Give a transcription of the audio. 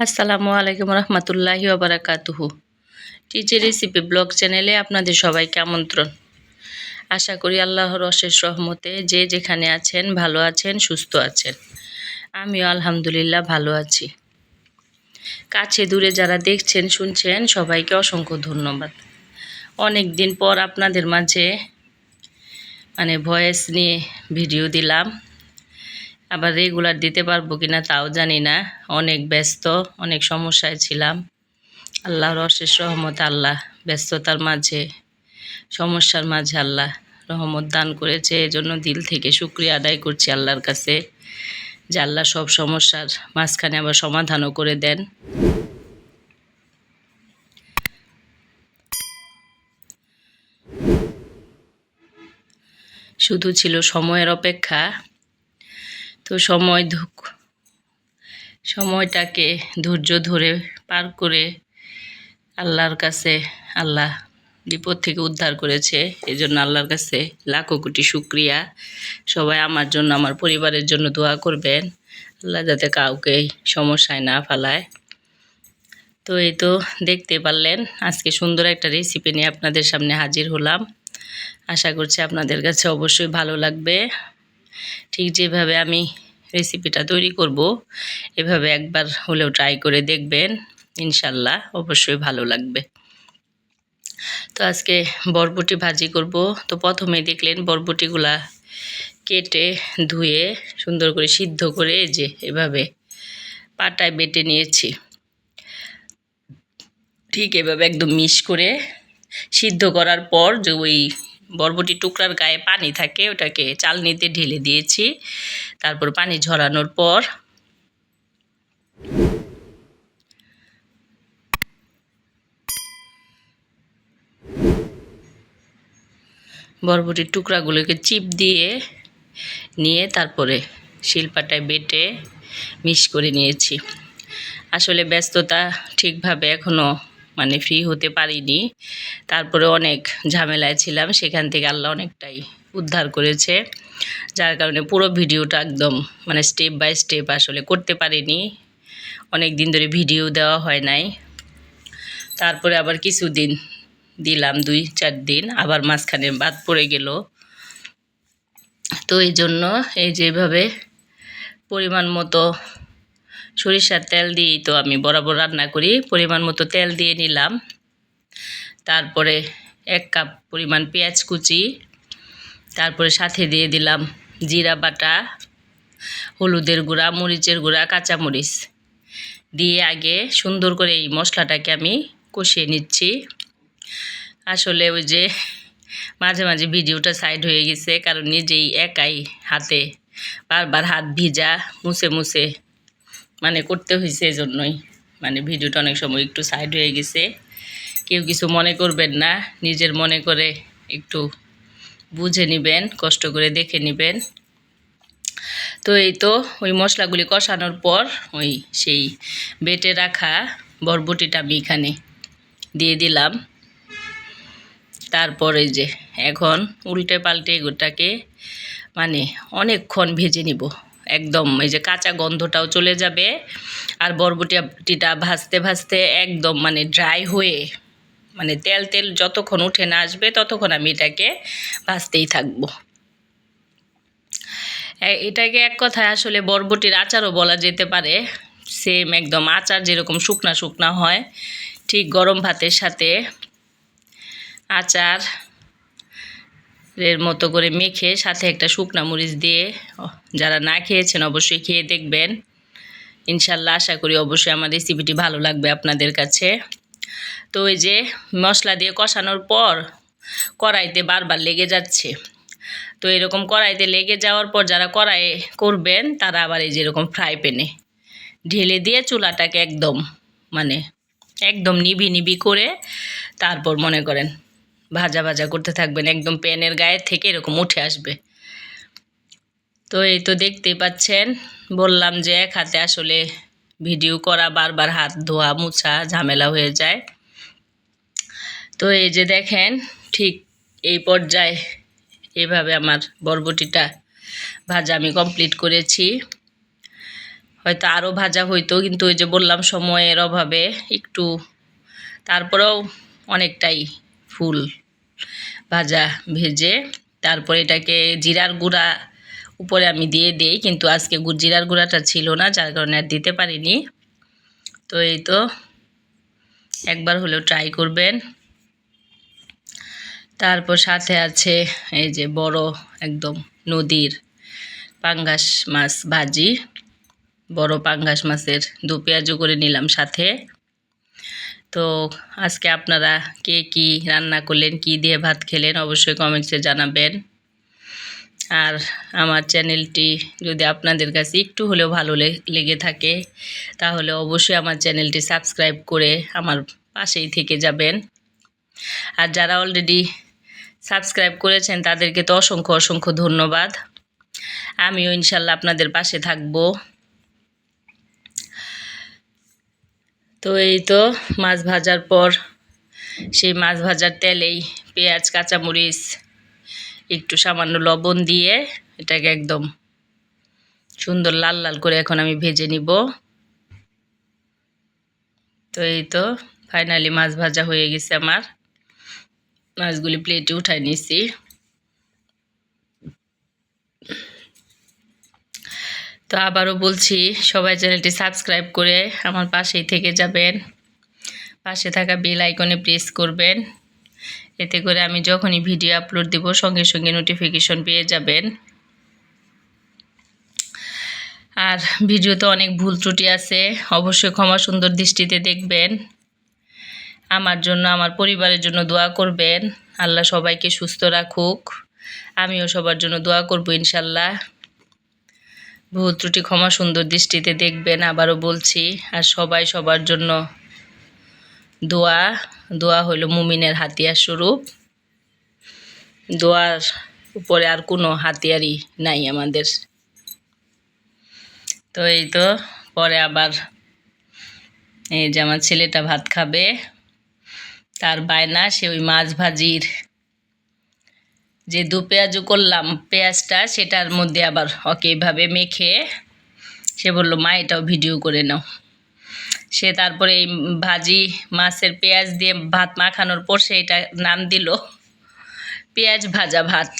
আসসালামু আলাইকুম রহমতুল্লাহি ওবারাকাতুহু। টিচি রেসিপি ব্লগ চ্যানেলে আপনাদের সবাইকে আমন্ত্রণ। আশা করি আল্লাহর অশেষ রহমতে যে যেখানে আছেন ভালো আছেন, সুস্থ আছেন। আমিও আলহামদুলিল্লাহ ভালো আছি। কাছে দূরে যারা দেখছেন শুনছেন সবাইকে অসংখ্য ধন্যবাদ। অনেক দিন পর আপনাদের মাঝে ভয়েস নিয়ে ভিডিও দিলাম। আবার রেগুলার দিতে পারবো কিনা তাও জানি না, অনেক ব্যস্ত, অনেক সমস্যায় ছিলাম। আল্লাহর অশেষ রহমত, আল্লাহ ব্যস্ততার মাঝে, সমস্যার মাঝে আল্লাহ রহমত দান করেছে। এজন্য দিল থেকে শুকরিয়া আদায় করছি আল্লাহর কাছে যে আল্লাহ সব সমস্যার মাঝখানে আবার সমাধানও করে দেন। শুধু ছিল সময়ের অপেক্ষা। তো সময়টাকে ধৈর্য ধরে পার করে আল্লাহর কাছে আল্লাহ বিপদ থেকে উদ্ধার করেছে। এই জন্য আল্লাহর কাছে লাখো কোটি শুকরিয়া। সবাই আমার জন্য, আমার পরিবারের জন্য দোয়া করবেন, আল্লাহ যাতে কাউকে সমস্যায় না ফেলায়। তো এই তো দেখতে পারলেন, আজকে সুন্দর একটা রেসিপি নিয়ে আপনাদের সামনে হাজির হলাম। আশা করছি আপনাদের কাছে অবশ্যই ভালো লাগবে। ঠিক যেভাবে আমি রেসিপিটা তৈরি করব, এভাবে একবার হলেও ট্রাই করে দেখবেন, ইনশাল্লাহ অবশ্যই ভালো লাগবে। তো আজকে বরবটি ভাজি করব। তো প্রথমে দেখলেন বরবটিগুলা কেটে ধুয়ে সুন্দর করে সিদ্ধ করে যে এভাবে পাটায় বেটে নিয়েছি। ঠিক এভাবে একদম মিশ করে সিদ্ধ করার পর যে ওই বরবটি টুকরার গায়ে পানি থাকে ওটাকে চালনিতে ঢেলে দিয়েছি। তারপর পানি ঝরানোর পর বরবটির টুকরাগুলোকে চিপ দিয়ে নিয়ে তারপরে শিলপাটায় বেটে মিশ করে নিয়েছি। আসলে ব্যস্ততা ঠিকভাবে এখনও ফ্রি হতে পারিনি। তারপরে অনেক ঝামেলায় ছিলাম, সেখান থেকে আল্লাহ অনেকটাই উদ্ধার করেছে। যার কারণে পুরো ভিডিওটা একদম স্টেপ বাই স্টেপ আসলে করতে পারিনি। অনেক দিন ধরে ভিডিও দেওয়া হয় নাই। তারপরে আবার কিছুদিন দিলাম, 2-4 দিন, আবার মাঝখানে বাদ পড়ে গেল। তো এই জন্য এই যেভাবে পরিমাণ মতো সরিষার তেল দিয়েই তো আমি বরাবর রান্না করি। পরিমাণ মতো তেল দিয়ে নিলাম। তারপরে 1 কাপ পরিমাণ পেঁয়াজ কুচি, তারপরে সাথে দিয়ে দিলাম জিরা বাটা, হলুদের গুঁড়া, মরিচের গুঁড়া, কাঁচামরিচ দিয়ে আগে সুন্দর করে এই মশলাটাকে আমি কষিয়ে নিচ্ছি। আসলে ওই যে মাঝে মাঝে ভিডিওটা সাইড হয়ে গেছে, কারণ নিজেই একাই হাতে বারবার হাত ভিজা মুছে মুছে করতে হয়েছে। এজন্যই ভিডিওটা অনেক সময় একটু সাইড হয়ে গেছে। কেউ কিছু মনে করবেন না, নিজের মনে করে একটু বুঝে নেবেন, কষ্ট করে দেখে নেবেন। তো এই তো ওই মশলাগুলি কষানোর পর ওই সেই বেটে রাখা বরবটিটা আমি এখানে দিয়ে দিলাম। তারপরে যে এখন উল্টে পাল্টে এগুলোটাকে অনেকক্ষণ ভেজে নিব। একদম এই যে কাঁচা গন্ধটাও চলে যাবে, আর বরবটিটা ভাজতে ভাজতে একদম ড্রাই হয়ে তেল তেল যতক্ষণ উঠে না আসবে ততক্ষণ আমি এটাকে ভাজতেই থাকবো। এটাকে এক কথায় আসলে বরবটির আচারও বলা যেতে পারে। সেম একদম আচার যেরকম শুকনা শুকনা হয়, ঠিক গরম ভাতের সাথে আচার এর মতো করে মেখে সাথে একটা শুকনা মরিচ দিয়ে যারা না খেয়েছেন অবশ্যই খেয়ে দেখবেন। ইনশাল্লাহ আশা করি অবশ্যই আমার রেসিপিটি ভালো লাগবে আপনাদের কাছে। তো ওই যে মশলা দিয়ে কষানোর পর কড়াইতে বারবার লেগে যাচ্ছে। তো এরকম কড়াইতে লেগে যাওয়ার পর যারা কড়াইয়ে করবেন তারা আবার এই যেরকম ফ্রাই প্যানে ঢেলে দিয়ে চুলাটাকে একদম একদম নিভি নিভি করে তারপর মনে করেন ভাজা ভাজা করতে থাকবেন, একদম প্যানের গায়ে থেকে এরকম উঠে আসবে। তো এই তো দেখতেই পাচ্ছেন, বললাম যে এক হাতে আসলে ভিডিও করা, বারবার হাত ধোয়া মুছা ঝামেলা হয়ে যায়। তো এই যে দেখেন, ঠিক এই পর্যায়ে এভাবে আমার বরবটিটা ভাজা আমি কমপ্লিট করেছি। হয়তো আরও ভাজা হইতো, কিন্তু ওই যে বললাম সময়ের অভাবে একটু, তারপরেও অনেকটাই ফুল ভাজা ভেজে তারপরে এটাকে জিরার গুঁড়া উপরে আমি দিয়ে দিই, কিন্তু আজকে জিরার গুঁড়াটা ছিল না, যার কারণে আর দিতে পারিনি। তো এই তো একবার হলেও ট্রাই করবেন। তারপর সাথে আছে এই যে বড় একদম নদীর পাঙ্গাস মাছ ভাজি, বড় পাঙ্গাস মাছের দু পেঁয়াজু করে নিলাম সাথে। তো আজকে আপনারা কে কি রান্না করলেন, কি দিয়ে ভাত খেলেন অবশ্যই কমেন্টসে জানাবেন। আর আমার চ্যানেলটি যদি আপনাদের কাছে একটু হলেও ভালো লেগে থাকে তাহলে অবশ্যই আমার চ্যানেলটি সাবস্ক্রাইব করে আমার পাশেই থেকে যাবেন। আর যারা অলরেডি সাবস্ক্রাইব করেছেন তাদেরকে তো অসংখ্য অসংখ্য ধন্যবাদ। আমিও ইনশাল্লাহ আপনাদের পাশে থাকব। তো এই তো মাছ ভাজার পর সেই মাছ ভাজার তেলেই পেঁয়াজ কাঁচামরিচ একটু সামান্য লবণ দিয়ে এটাকে একদম সুন্দর লাল লাল করে এখন আমি ভেজে নিব। তো এই তো ফাইনালি মাছ ভাজা হয়ে গেছে আমার, মাছগুলি প্লেটে উঠাই নিছি। তো আবারও বলছি সবাই চ্যানেলটি সাবস্ক্রাইব করে আমার পাশেই থেকে যাবেন, পাশে থাকা বেল আইকনে প্রেস করবেন, এতে করে আমি যখনই ভিডিও আপলোড দেব সঙ্গে সঙ্গে নোটিফিকেশন পেয়ে যাবেন। আর ভিডিওতে অনেক ভুল ত্রুটি আছে, অবশ্যই ক্ষমা সুন্দর দৃষ্টিতে দেখবেন। আমার জন্য আমার পরিবারের জন্য দোয়া করবেন, আল্লাহ সবাইকে সুস্থ রাখুক, আমিও সবার জন্য দোয়া করব ইনশাল্লাহ। ভুল ত্রুটি ক্ষমা সুন্দর দৃষ্টিতে দেখবেন আবারও বলছি। আর সবাই সবার জন্য দোয়া হইল মুমিনের হাতিয়ার স্বরূপ, দোয়ার উপরে আর কোনো হাতিয়ারই নাই আমাদের। তো এই তো পরে আবার এই যে আমার ছেলেটা ভাত খাবে, তার বায়না সে ওই মাছ ভাজির যে দু পেঁয়াজু করলাম পেঁয়াজটা সেটার মধ্যে আবার ওকে এইভাবে মেখে সে বলল মা এটাও ভিডিও করে নাও। সে তারপরে এই ভাজি মাছের পেঁয়াজ দিয়ে ভাত মাখানোর পর সে এটা নাম দিল পেঁয়াজ ভাজা ভাত।